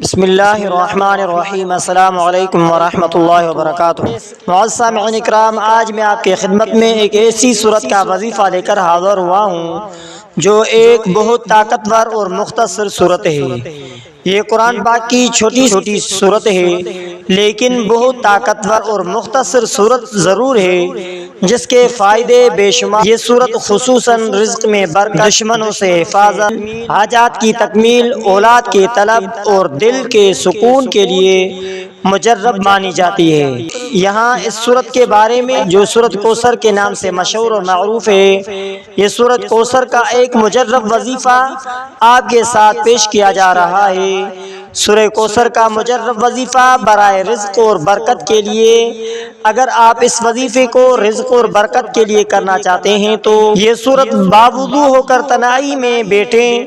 بسم اللہ الرحمن الرحیم۔ السلام علیکم ورحمۃ اللہ وبرکاتہ۔ معزز سامعین اکرام، آج میں آپ کی خدمت میں ایک ایسی صورت کا وظیفہ لے کر حاضر ہوا ہوں جو ایک بہت طاقتور اور مختصر صورت ہے۔ یہ قرآن پاک کی چھوٹی چھوٹی صورت ہے، لیکن بہت طاقتور اور مختصر صورت ضرور ہے جس کے فائدے بے شمار۔ یہ صورت خصوصاً رزق میں برکت، دشمنوں سے حفاظت، حاجات کی تکمیل، اولاد کے طلب اور دل کے سکون کے لیے مجرب مانی جاتی ہے۔ یہاں اس صورت کے بارے میں، جو سورۃ کوثر کے نام سے مشہور اور معروف ہے، یہ سورۃ کوثر کا ایک مجرب وظیفہ آپ کے ساتھ پیش کیا جا رہا ہے۔ سورہ کوثر کا مجرب وظیفہ برائے رزق اور برکت کے لیے۔ اگر آپ اس وظیفے کو رزق اور برکت کے لیے کرنا چاہتے ہیں تو یہ سورت باوضو ہو کر تنہائی میں بیٹھیں،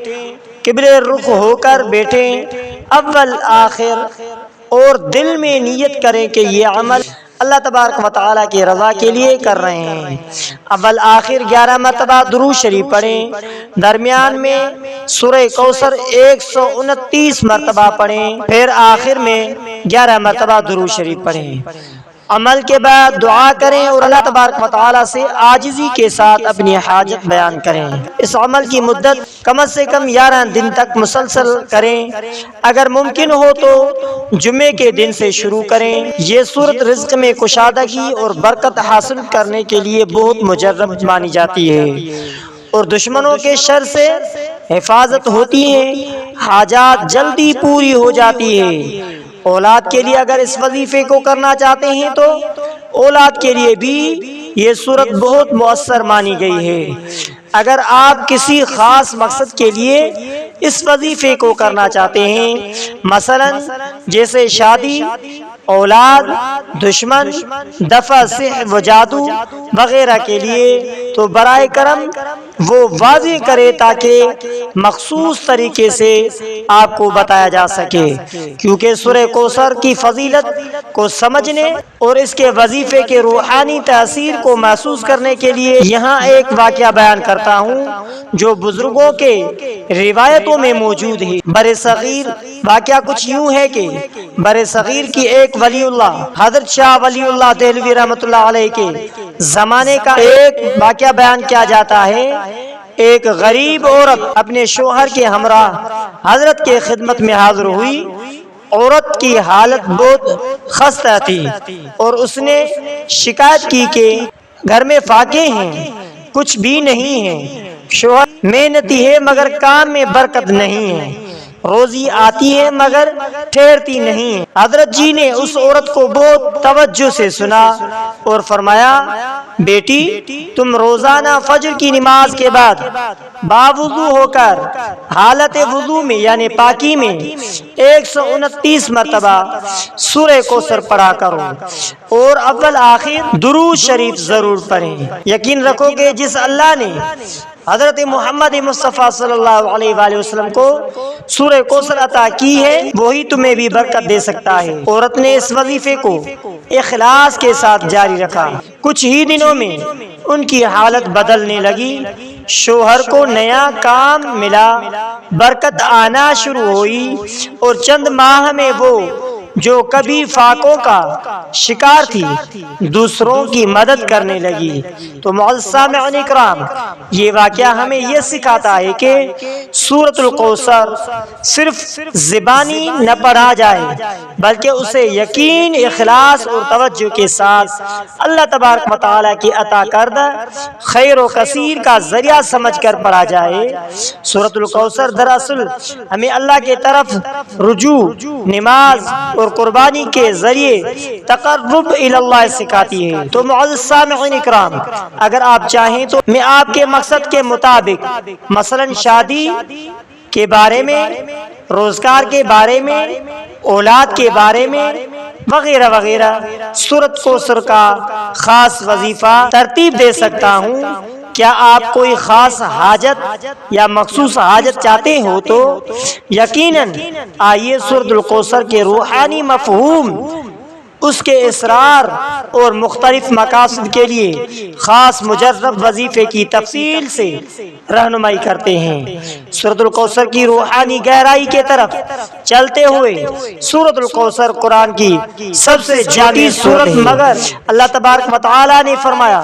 قبلہ رخ ہو کر بیٹھیں، اول آخر اور دل میں نیت کریں کہ یہ عمل اللہ تبارک و تعالیٰ کی رضا کے لیے کر رہے ہیں۔ اول آخر 11 مرتبہ درود شریف پڑھیں، درمیان میں سورہ کوثر 129 مرتبہ پڑھیں، پھر آخر میں 11 مرتبہ درود شریف پڑھیں۔ عمل کے بعد دعا کریں اور اللہ تبارک و تعالیٰ سے عاجزی کے ساتھ اپنی حاجت بیان کریں۔ اس عمل کی مدت کم از کم 11 دن تک مسلسل کریں، اگر ممکن ہو تو جمعے کے دن سے شروع کریں۔ یہ صورت رزق میں کشادگی اور برکت حاصل کرنے کے لیے بہت مجرب مانی جاتی ہے اور دشمنوں کے شر سے حفاظت ہوتی ہے، حاجات جلدی پوری ہو جاتی ہے۔ اولاد کے لیے اگر اس وظیفے کو کرنا چاہتے ہیں تو اولاد کے لیے بھی یہ صورت بہت مؤثر مانی گئی ہے۔ اگر آپ کسی خاص مقصد کے لیے اس وظیفے کو کرنا چاہتے ہیں، مثلا جیسے شادی، اولاد، دشمن، دفع سحر و جادو وغیرہ کے لیے، تو برائے کرم وہ واضح کرے تاکہ مخصوص طریقے سے آپ کو بتایا جا سکے، کیونکہ سورہ کوثر کی فضیلت کو سمجھنے اور اس کے وظیفے کے روحانی تاثیر کو محسوس کرنے کے لیے یہاں ایک واقعہ بیان کرتا ہوں جو بزرگوں کے روایتوں میں موجود ہے۔ برصغیر واقعہ کچھ یوں ہے کہ برصغیر کی ایک ولی اللہ، حضرت شاہ ولی اللہ دہلوی رحمۃ اللہ علیہ کے زمانے کا ایک واقعہ بیان کیا جاتا ہے۔ ایک غریب عورت اپنے شوہر کے ہمراہ حضرت کے خدمت میں حاضر ہوئی۔ عورت کی حالت بہت خستہ تھی اور اس نے شکایت کی کہ گھر میں فاقے ہیں، کچھ بھی نہیں ہے، شوہر محنتی ہے مگر کام میں برکت نہیں ہے، روزی آتی ہے مگر ٹھہرتی نہیں ہے۔ حضرت جی نے اس عورت کو بہت توجہ سے سنا اور فرمایا، بیٹی تم روزانہ فجر کی نماز کے بعد باوضو ہو کر حالت وضو میں یعنی پاکی میں 129 مرتبہ سورہ کوثر پڑھا کرو اور اول آخر درود شریف ضرور پڑھیں۔ یقین رکھو کہ جس اللہ نے حضرت محمد مصطفیٰ صلی اللہ علیہ وآلہ وسلم کو سورہ کوثر عطا کی ہے، وہی تمہیں بھی برکت دے سکتا ہے۔ عورت نے اس وظیفے کو اخلاص کے ساتھ جاری رکھا۔ کچھ ہی دنوں میں ان کی حالت بدلنے لگی، شوہر کو نیا کام ملا، برکت آنا شروع ہوئی اور چند ماہ میں وہ جو کبھی فاقوں کا شکار تھی دوسروں کی مدد کرنے لگی۔ تو معزز سامعین اکرام، یہ واقعہ ہمیں یہ سکھاتا ہے کہ سورۃ الکوثر صرف زبانی نہ پڑھا جائے بلکہ اسے یقین، اخلاص اور توجہ کے ساتھ اللہ تبارک و تعالیٰ کی عطا کردہ خیر و کثیر کا ذریعہ سمجھ کر پڑھا جائے۔ سورۃ الکوثر دراصل ہمیں اللہ کے طرف رجوع، نماز اور قربانی کے ذریعے تقرب الی اللہ سکھاتی ہے۔ تو معزز سامعین اکرام، اگر آپ چاہیں تو میں آپ کے مقصد کے مطابق، مثلا شادی کے بارے میں، روزگار کے بارے میں، اولاد کے بارے میں وغیرہ وغیرہ سورۃ کوثر کا خاص وظیفہ ترتیب دے سکتا ہوں۔ کیا آپ کوئی خاص حاجت یا مخصوص حاجت چاہتے ہو تو یقیناً آئیے سورۃ الکوثر کے روحانی مفہوم، اس کے اسرار اور مختلف مقاصد کے لیے خاص مجرب وظیفے کی تفصیل سے رہنمائی کرتے ہیں۔ سورۃ الکوثر کی روحانی گہرائی کے طرف چلتے ہوئے سورۃ الکوثر قرآن کی سب سے جامع سورت، مگر اللہ تبارک و تعالی نے فرمایا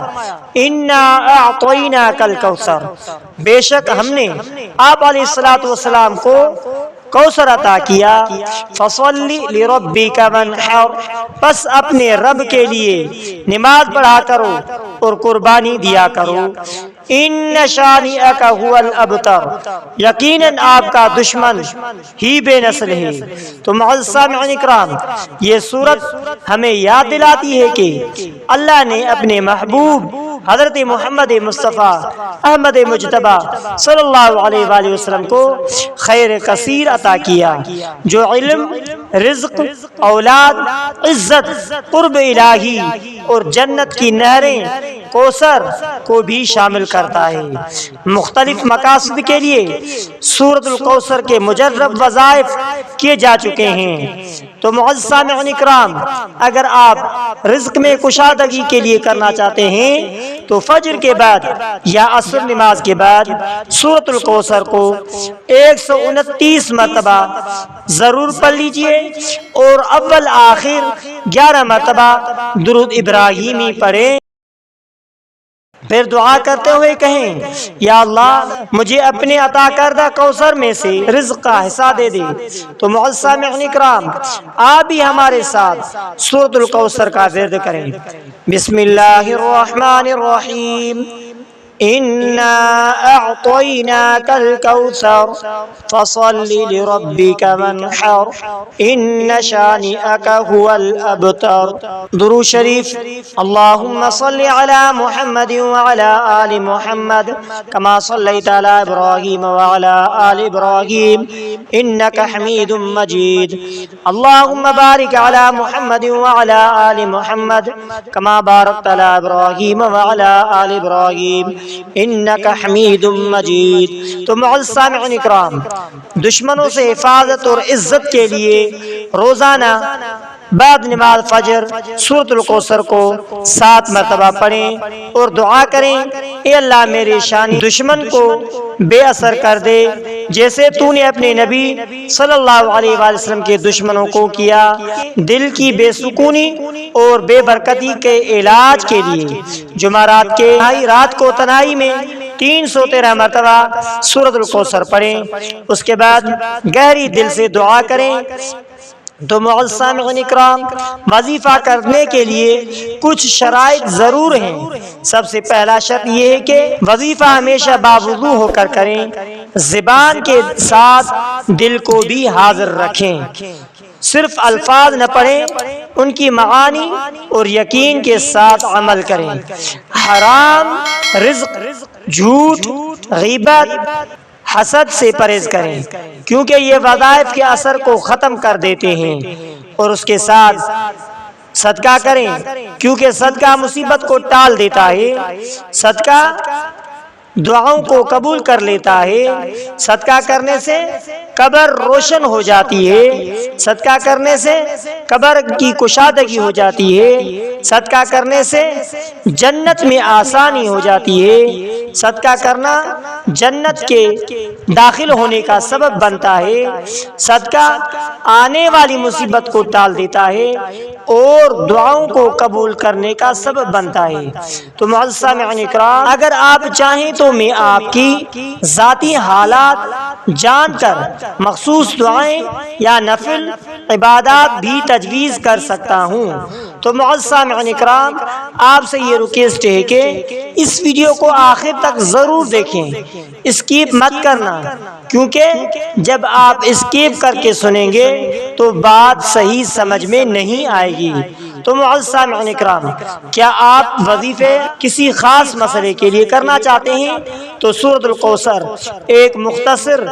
انا اعطیناک الکوثر، بے شک ہم نے آپ علیہ الصلوۃ والسلام کو کوثر عطا کیا، فصلی لربک وانحر، بس اپنے رب کے لیے نماز پڑھا کرو اور قربانی دیا کرو، ان شانئک هو الابتر، یقیناً آپ کا دشمن ہی بے نسل ہے۔ تو معزز سامعین اکرام، یہ سورت ہمیں یاد دلاتی ہے کہ اللہ نے اپنے محبوب حضرت محمد مصطفیٰ احمد مجتبی صلی اللہ علیہ وآلہ وسلم کو خیر کثیر عطا کیا، جو علم، رزق، اولاد، عزت، قرب الہی اور جنت کی نہریں کوثر کو بھی شامل کرتا ہے۔ مختلف مقاصد کے لیے سورۃ الکوثر کے مجرب وظائف کیے جا چکے ہیں۔ تو معزز سامعین اکرام، اگر آپ رزق میں کشادگی کے لیے کرنا چاہتے ہیں تو فجر کے بعد یا عصر نماز کے بعد سورۃ الکوثر کو 129 مرتبہ ضرور پڑھ لیجئے اور اول آخر 11 مرتبہ درود ابراہیمی پڑھیں، پھر دعا کرتے ہوئے کہیں یا اللہ مجھے اپنے عطا کردہ کوثر میں سے رزق کا حصہ دے دے۔ تو معزز سامعین اکرام، آپ بھی ہمارے ساتھ سورۃ الکوثر کا ورد کریں۔ بسم اللہ الرحمن الرحیم، انا اعطیناک الکوثر فصل لربک وانحر ان شانئک هو الابتر۔ درود شریف۔ اللہم صل علی محمد وعلی آل محمد کما صلیت علی ابراہیم وعلی آل ابراہیم انک حمید مجید۔ اللہم بارک علی محمد وعلی آل محمد کما بارکت علی ابراہیم وعلی آل ابراہیم انک حمید مجید۔ تو معزز سامعین اکرام، دشمنوں سے حفاظت اور عزت کے لیے روزانہ بعد نماز فجر سورۃ الکوثر کو 7 مرتبہ پڑھیں اور دعا کریں، اے اللہ میرے شانی دشمن کو بے اثر کر دے، جیسے تو نے اپنے نبی صلی اللہ علیہ وآلہ وسلم کے دشمنوں کو کیا۔ دل کی بے سکونی اور بے برکتی کے علاج کے لیے جمعرات کے رات کو تنہائی میں 313 مرتبہ سورۃ الکوثر پڑھیں، اس کے بعد گہری دل سے دعا کریں۔ تو معزز سامعین اکرام، وظیفہ کرنے کے لیے کچھ شرائط ضرور ہیں۔ سب سے پہلا شرط یہ ہے کہ وظیفہ ہمیشہ باوضو ہو کر کریں، زبان کے ساتھ دل کو بھی حاضر رکھیں، صرف الفاظ نہ پڑھیں، ان کی معانی اور یقین کے ساتھ عمل کریں۔ حرام رزق، جھوٹ، غیبت، حسد سے پرہیز کریں، کیونکہ یہ وظائف کے اثر کو ختم کر دیتے ہیں، اور اس کے ساتھ صدقہ کریں، کیونکہ صدقہ مصیبت کو ٹال دیتا ہے، صدقہ دعاؤں کو قبول کر لیتا ہے، صدقہ کرنے سے قبر روشن ہو جاتی ہے، صدقہ کرنے سے قبر کی کشادگی ہو جاتی ہے، صدقہ کرنے سے جنت میں آسانی ہو جاتی ہے، صدقہ کرنا جنت کے داخل ہونے کا سبب بنتا ہے، صدقہ آنے والی مصیبت کو ٹال دیتا ہے اور دعاؤں کو قبول کرنے کا سبب بنتا ہے۔ تو معزز سامعین اکرام، اگر آپ چاہیں تو میں آپ کی ذاتی حالات جان کر مخصوص دعائیں یا نفل عبادات بھی تجویز کر سکتا ہوں۔ تو معزز سامعین اکرام، آپ سے یہ ریکویسٹ ہے کہ اس ویڈیو کو آخر تک ضرور دیکھیں، اسکیپ مت کرنا، کیونکہ جب آپ اسکیپ کر کے سنیں گے تو بات صحیح سمجھ میں نہیں آئے گی۔ تو معزز سامعین اکرام، کیا آپ وظیفے کسی خاص مسئلے کے لیے کرنا چاہتے ہیں تو سورۃ الکوثر ایک مختصر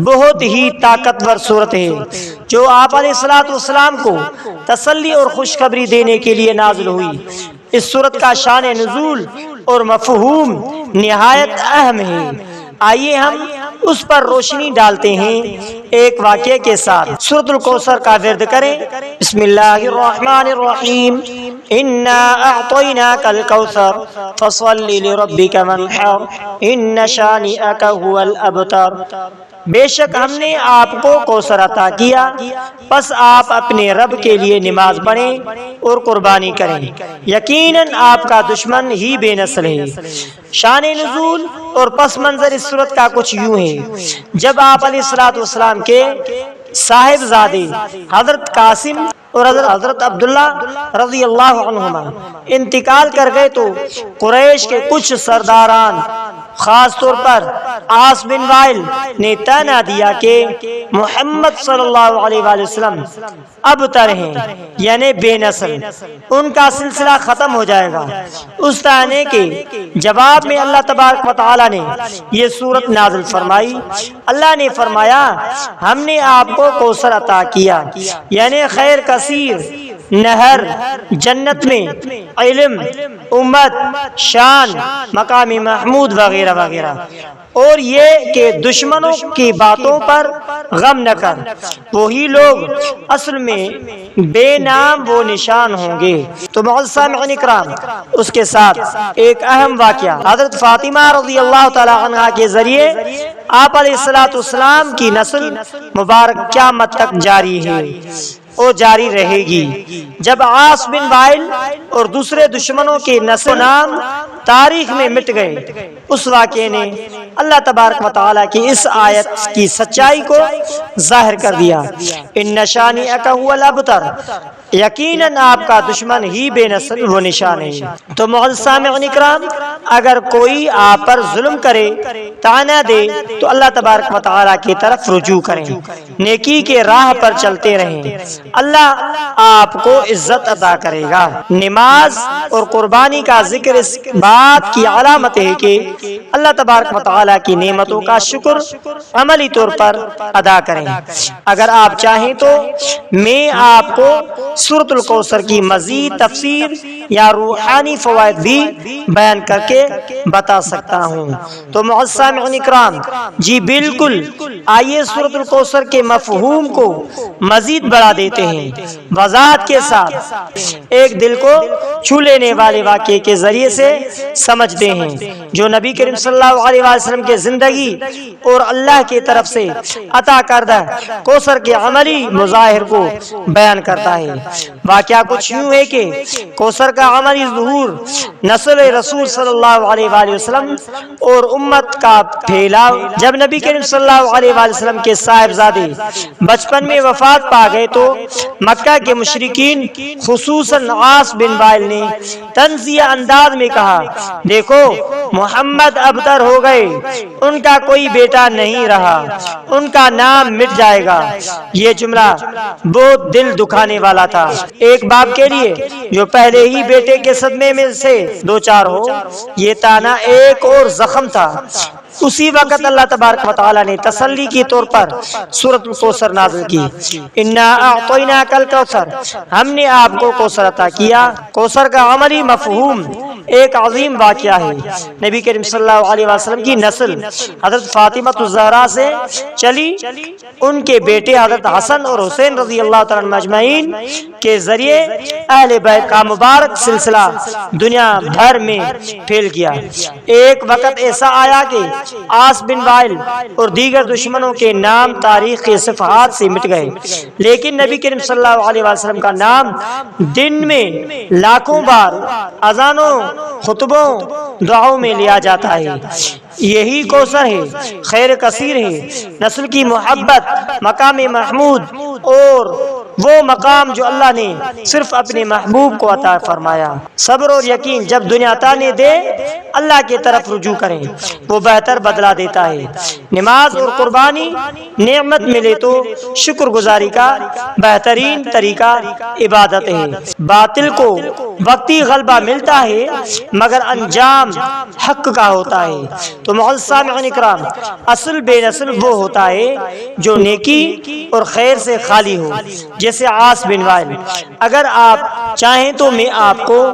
بہت ہی طاقتور سورت ہے، جو آپ علیہ الصلوۃ والسلام کو تسلی اور خوشخبری دینے کے لیے نازل ہوئی۔ اس سورت کا شان نزول اور مفہوم نہایت اہم ہے۔ آئیے ہم اس پر روشنی ڈالتے ہیں ایک واقعے کے ساتھ۔ سورۃ الکوثر کا ورد کریں۔ بسم اللہ الرحمن الرحیم، انا اعطیناک الکوثر فصل لربک وانحر ان شانئک هو الابتر۔ بے شک ہم نے آپ کو کوثر عطا کیا، پس آپ اپنے رب کے لیے نماز پڑھیں اور قربانی کریں، یقیناً آپ کا دشمن ہی بے نسل ہے۔ شان نزول اور پس منظر اس صورت کا کچھ یوں ہے، جب آپ علیہ الصلوۃ والسلام کے صاحبزادے حضرت قاسم اور حضرت عبداللہ رضی اللہ عنہما انتقال کر گئے تو قریش کے کچھ سرداران، خاص طور پر عاص بن وائل نے تانا دیا کہ محمد صلی اللہ علیہ وآلہ وسلم ابتر ہیں، یعنی بے نسل، ان کا سلسلہ ختم ہو جائے گا۔ اس تانے کے جواب میں اللہ تبارک و تعالی نے یہ سورت نازل فرمائی۔ اللہ نے فرمایا ہم نے آپ کو کوثر عطا کیا، یعنی خیر کثیر، نہر، جنت میں علم، امت، شان، مقام محمود وغیرہ وغیرہ، اور یہ کہ دشمنوں کی باتوں پر غم نہ کر، وہی لوگ اصل میں بے نام و نشان ہوں گے۔ تو معزز سامعین اکرام، اس کے ساتھ ایک اہم واقعہ حضرت فاطمہ رضی اللہ تعالی عنہا کے ذریعے آپ علیہ الصلوۃ والسلام کی نسل مبارک قیامت تک جاری ہے اور جاری رہے گی۔ جب عاص بن وائل اور دوسرے دشمنوں کے نسل و نام تاریخ میں مٹ گئے، اس واقعے نے اللہ تبارک و تعالیٰ کی اس آیت کی سچائی کو ظاہر کر دیا، ان شانئک هو الابتر، یقیناً آپ کا دشمن ہی بے نسل و نشان ہے۔ تو معزز سامعین اکرام، اگر کوئی آپ پر ظلم کرے، طعنہ دے، تو اللہ تبارک و تعالیٰ کی طرف رجوع کریں، نیکی کے راہ پر چلتے رہیں، اللہ آپ کو عزت عطا کرے گا۔ نماز اور قربانی کا ذکر اس بات کی علامت ہے کہ اللہ تبارک و تعالیٰ کی نعمتوں کا شکر عملی طور پر ادا کریں۔ اگر آپ چاہیں تو میں آپ کو سورۃ الکوثر کی مزید تفسیر یا روحانی فوائد بھی بیان کر کے بتا سکتا ہوں۔ تو معزز سامعین اکرام، جی بالکل، آئیے سورۃ الکوثر کے مفہوم کو مزید بڑھا دیتے ہیں، وضاحت کے ساتھ ایک دل کو چھو لینے والے واقعے کے ذریعے سے سمجھتے ہیں، جو نبی کریم صلی اللہ علیہ وسلم کے زندگی اور اللہ کی طرف سے عطا کردہ کوثر کے عملی مظاہر کو بیان کرتا ہے۔ واقعہ کچھ یوں ہے کہ کوثر کا عملی ظہور نسل رسول صلی اللہ علیہ وآلہ وسلم اور امت کا پھیلاؤ جب نبی کریم صلی اللہ علیہ وآلہ وسلم کے صاحبزادے بچپن میں وفات پا گئے تو مکہ کے مشرکین خصوصاً عاص بن وائل نے طنزیہ انداز میں کہا، دیکھو محمد ابتر ہو گئے، ان کا کوئی بیٹا نہیں رہا، ان کا نام مٹ جائے گا۔ یہ جملہ بہت دل دکھانے والا تھا ایک باپ کے لیے جو پہلے ہی بیٹے کے صدمے میں سے دوچار ہو۔ یہ طعنہ ایک اور زخم تھا۔ اسی وقت اللہ تبارک و تعالی نے تسلی کے طور پر سورۃ الکوثر نازل کی، انا اعطیناک الکوثر، ہم نے آپ کو کوثر عطا کیا۔ کوثر کا عملی مفہوم ایک عظیم واقعہ ہے۔ نبی کریم صلی اللہ علیہ وسلم کی نسل حضرت فاطمہ الزہرا سے چلی، ان کے بیٹے حضرت حسن اور حسین رضی اللہ تعالیٰ عنہم اجمعین کے ذریعے اہل بیت کا مبارک سلسلہ دنیا بھر میں پھیل گیا۔ ایک وقت ایسا آیا کہ عاص بن وائل اور دیگر دشمنوں کے نام تاریخ کے صفحات سے مٹ گئے، لیکن نبی کریم صلی اللہ علیہ وسلم کا نام دن میں لاکھوں بار اذانوں، خطبوں، دعاؤں میں لیا جاتا ہے۔ یہی کوثر ہے، خیر کثیر ہے، نسل کی محبت، مقام محمود اور وہ مقام جو اللہ نے صرف اپنے محبوب کو عطا فرمایا۔ صبر اور یقین، جب دنیا تانے دے اللہ کی طرف رجوع کریں، وہ بہتر بدلہ دیتا ہے۔ نماز اور قربانی نعمت ملے تو شکر گزاری کا بہترین طریقہ عبادت ہے۔ باطل کو وقتی غلبہ ملتا ہے مگر انجام حق کا ہوتا ہے۔ تو معزز سامعین اکرام، اصل بے نسل وہ ہوتا ہے جو نیکی اور خیر سے خالی ہو، جیسے عاص بن وائل۔ اگر آپ چاہیں تو میں آپ کو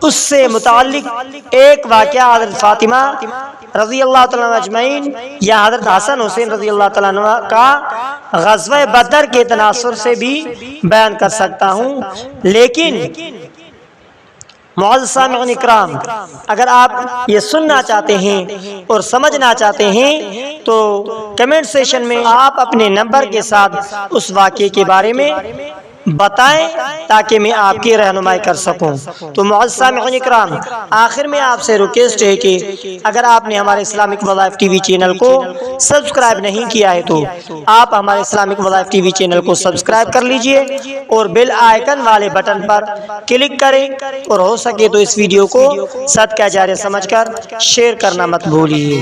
اس سے متعلق ایک واقعہ حضرت فاطمہ رضی اللہ تعالیٰ عنہ اجمعین یا حضرت حسن حسین رضی اللہ تعالیٰ عنہ کا غزوہ بدر کے تناصر سے بھی بیان کر سکتا ہوں، لیکن معزز سامعین اکرام، اگر آپ یہ سننا چاہتے ہیں اور سمجھنا چاہتے ہیں تو کمنٹ سیشن میں آپ اپنے نمبر کے ساتھ اس واقعے کے بارے میں بتائیں تاکہ میں آپ کی رہنمائی کر سکوں۔ تو معزز سامعین اکرام، آخر میں آپ سے ریکویسٹ ہے کہ اگر آپ نے ہمارے اسلامک وظائف ٹی وی چینل کو سبسکرائب نہیں کیا ہے تو آپ ہمارے اسلامک وظائف ٹی وی چینل کو سبسکرائب کر لیجئے اور بیل آئیکن والے بٹن پر کلک کریں، اور ہو سکے تو اس ویڈیو کو صدقہ جاریہ سمجھ کر شیئر کرنا مت بھولیے۔